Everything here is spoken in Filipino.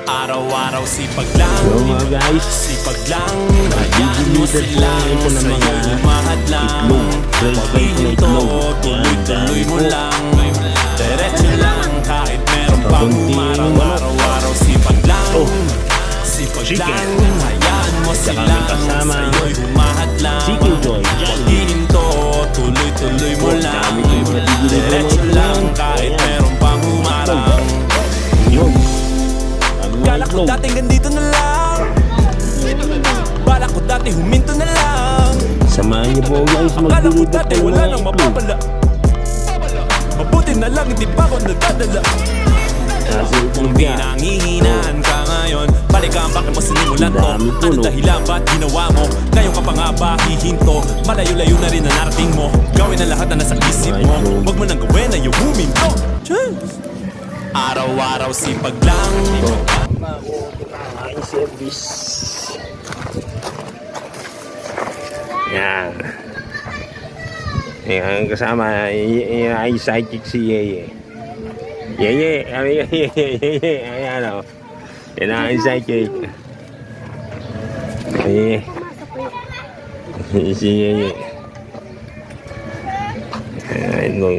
Araw-araw sipag lang, So mga guys, sipag lang. Hayaan mo deliver po silang ito ng sa'yo'y mga lumahad lang. itlog. Paghihinto, tuloy-tuloy mo lang. Diretso lang kahit meron pang humarang. Araw-araw sipag lang, sipag lang. Hayaan mo silang sa'yo'y lumahad lang. Chicken Joy. Paghihinto, tuloy-tuloy mo lang. Diretso lang kahit meron pang humarang. Yun. Kala ko dating ganito na lang, bala ko dati huminto na lang. Samahan niyo po guys, Akala ko mag-deliver dati po ng wala mga nang itlog. mapapala. Mabuti na lang hindi pa ako nadadala. Kung di nangihinaan ka ngayon, balikan bakit mo sinimulan to. Dami po, Ano no? dahilan ba't ginawa mo? Ngayon ka pa nga ba hihinto? Malayo-layo na rin na narating mo. Gawin ang lahat na nasa isip mo. Huwag mo nang gawin na yung huminto. Cheers! Araw-araw sipag lang. Ay, service. Yan. Yan kasama ay sidekick si Yeye. Yeye, ayan o. Yan ang sidekick. Yeye. Si Yeye. Ayan o.